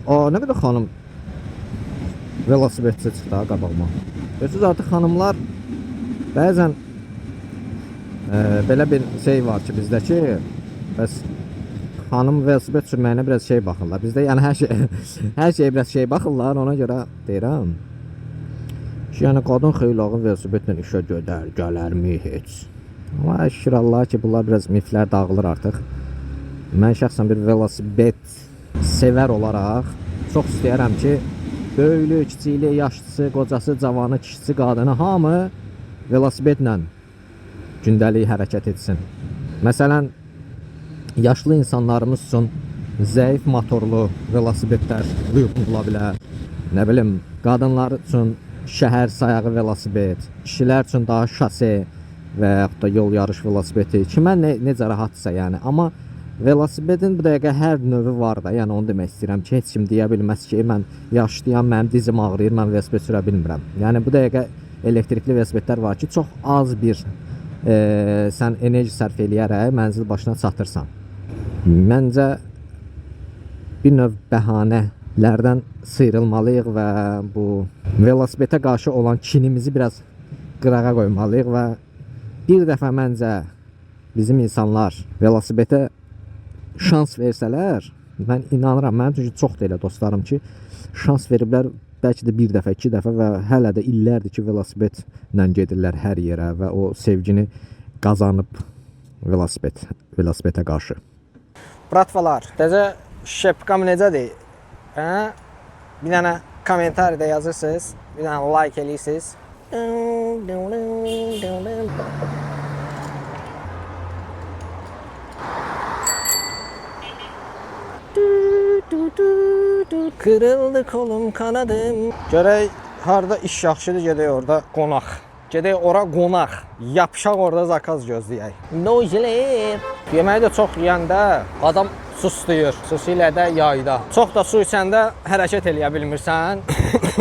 Aa, nə qədər xanım velosipedçi çıxdı ha qabağıma. Görürsünüz artıq xanımlar bəzən belə bir şey var ki bizdə ki, bəs xanım velosiped sürməyinə biraz şey baxırlar. Bizdə yəni hər şey biraz şey baxırlar, ona görə deyirəm. Yəni qadın xeylağı velosipedlə işə gələrmi heç. Amma şükür Allaha ki, bunlar biraz miflər dağılır artıq. Mən şəxsən bir velosiped sevər olaraq çox istəyirəm ki, böyüklü, kiçikli, yaşlısı, qocası, cavanı, kişisi, qadını hamı velosipedlə gündəlik hərəkət etsin. Məsələn, yaşlı insanlarımız üçün zəif motorlu velosipedlər uyğun ola bilər. Nə bilim, qadınlar üçün şəhər sayağı velosiped, kişilər üçün daha şase və yaxud da yol yarış velosipedi. Kimə necə rahatsa yəni. Amma velosipedin bu dəqiqə hər növü var da. Yəni onu demək istəyirəm ki, heç kim deyə bilməz ki, mən yaşlıyam, mənim dizim ağrıyır, mən velosiped sürə bilmirəm. Yəni bu dəqiqə elektrikli velosipedlər var ki, çox az bir sən enerji sərf eləyərək mənzil başına çatırsan. Məncə bir növ bəhanələrdən sıyrılmalıyıq və bu velosipedə qarşı olan kinimizi biraz qırağa qoymalıyıq və bir dəfə məncə bizim insanlar velosipedə şans versələr, mən inanıram, mənim üçün çox da elə dostlarım ki, şans veriblər, bəlkə də bir dəfə, iki dəfə və hələ də illərdir ki, velosipedlə gedirlər hər yerə və o sevgini qazanıb velosipedə qarşı. Bratvalar, təzə şepkam necədir? Bir dənə komentarda yazırsınız, bir dənə like eləyirsiniz. Kırıldı kolum, kanadım. Görək harda iş yaxşıdır, gedək orada qonaq. Gedək ora qonaq. Yapışaq orada zakaz gözləyək. Nojiler. Yeməyi də çox yeyəndə adam suslayır. Xüsusilə də yayda. Çox da su içəndə hərəkət eləyə bilmirsən.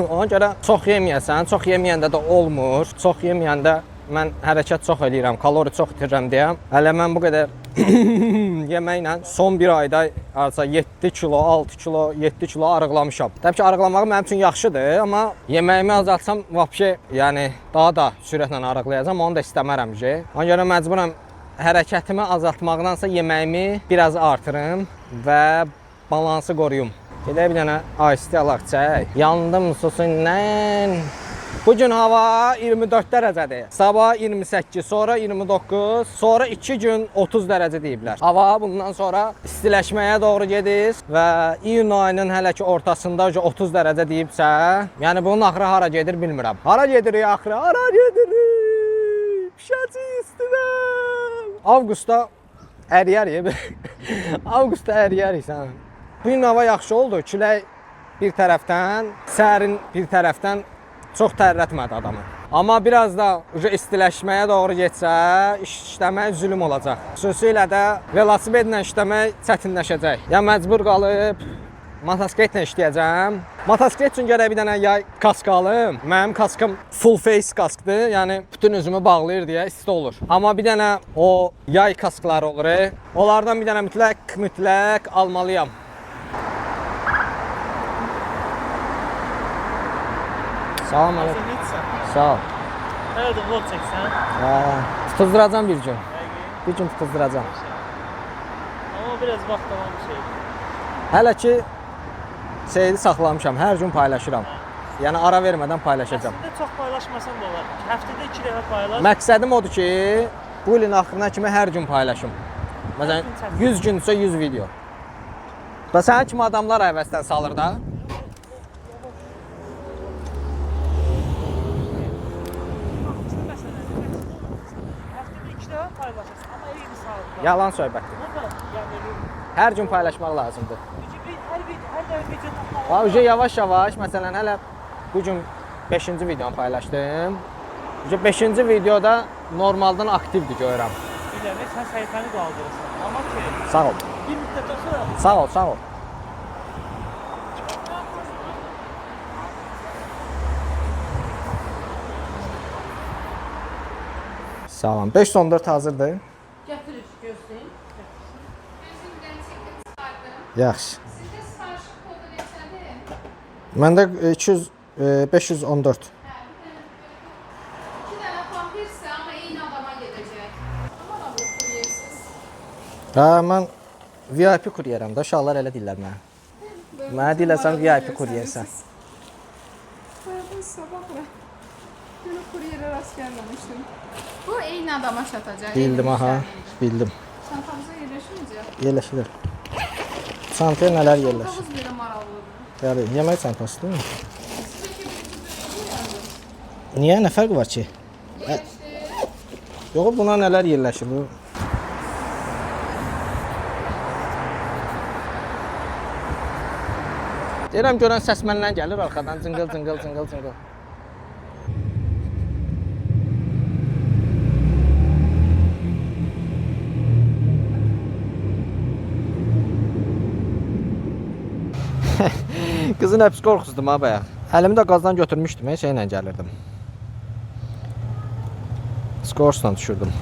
Ona görə çox yeməyəsən. Çox yeməyəndə də olmur. Çox yeməyəndə mən hərəkət çox eləyirəm, kalori çox itirirəm deyə. Hələ mən bu qədər yeməklə son bir ayda 7 kilo, 6 kilo, 7 kilo arıqlamışam. Təbii ki, arıqlamağı mənim üçün yaxşıdır, amma yeməyimi azaltsam vəbşə, yəni daha da sürətlə arıqlayacam, onu da istəmərəm ki. Ona görə məcburam hərəkətimi azaltmaqdansa yeməyimi biraz artırım və balansı qoruyum. Gedək bir dənə ice alaq çək. Yandım susundan. Bugün hava 24 dərəcədir. Sabah 28, sonra 29, sonra 2 gün 30 dərəcə deyiblər. Hava bundan sonra istiləşməyə doğru gedir və iyun ayının hələ ki ortasında 30 dərəcə deyibsə, yəni bunun axırı hara gedir bilmirəm. Hara gedirik axırı? Hara gedirik? Pişəci istəyirəm. Avqustda əriyərik. Avqustda əriyərik sən. Bu gün hava yaxşı oldu. Külək bir tərəfdən, sərin bir tərəfdən çox tərrətmədi adamı. Amma biraz da istiləşməyə doğru getsə, işləmək zülüm olacaq. Xüsusilə də velosipedlə işləmək çətinləşəcək. Ya məcbur qalıb motosikletlə işləyəcəm. Motosiklet üçün gərək bir dənə yay kask alım. Mənim kaskım full face kaskdır. Yəni bütün üzümü bağlayır deyə isti olur. Amma bir dənə o yay kaskları olur. Onlardan bir dənə mütləq almalıyam. Sağ ol Mələk. Sağ ol. Hələ də vlog çəksən? Tutuzduracam bir gün. Bir gün tutuzduracam. Amma biraz vaxt alan bir şeydir. Hələ ki şeyini saxlamışam, hər gün paylaşıram. Yəni ara vermədən paylaşacam. Əslində çox paylaşmasan da olar. Həftədə 2 dəfə paylaş. Məqsədim odur ki, bu ilin axırına kimi hər gün paylaşım. Məsələn, 100 günsə 100 video. Və sənin kimi adamlar əvəzdən salır da. Yalan söhbətdir. Hər gün paylaşmaq lazımdır. Hər yavaş-yavaş, məsələn, hələ bu gün 5-ci videonu paylaşdım. 5-ci videoda normaldan aktivdir görürəm. Bilirəm, sən səhifəni qaldırırsan. Amma ki... Sağ ol. Bir müddətdən sonra... Sağ ol, sağ ol. Sağ olun. 5.14 hazırdır. Gətirir, gözləyin. çıxardım. Yaxşı. Sizdə sifarişin kodu neçədir? Məndə 514. Hə, bir dənə pampirsə, amma eyni adama gedəcək. Amma da bu kuryersiz. Ha, mən VIP kuryerəm də, uşaqlar elə deyirlər mənə. Mənə deyirlər VIP kuryersən. Hayatım sabahla. Böyle kuryere rast gelmemiştim. Bu eyni adama çatacaq. Bildim, eyni aha, müştəriyə. bildim. Çantamıza yerləşincə. Yerləşilir. Çantaya nələr yerləşir? Çantamız belə maraqlıdır. Yəni, yemək çantası değil mi? Sizdəki bir cüzü Niyə? Nə fərqi var ki? yerləşdi. Yox, buna nələr yerləşir bu? Deyirəm, görən səs məndən gəlir arxadan, cıngıl, cıngıl, cıngıl, cıngıl. Qızın həbs qorxuzdum ha bayaq. Əlimi də qazdan götürmüşdüm, şeylə gəlirdim. Skorsla düşürdüm.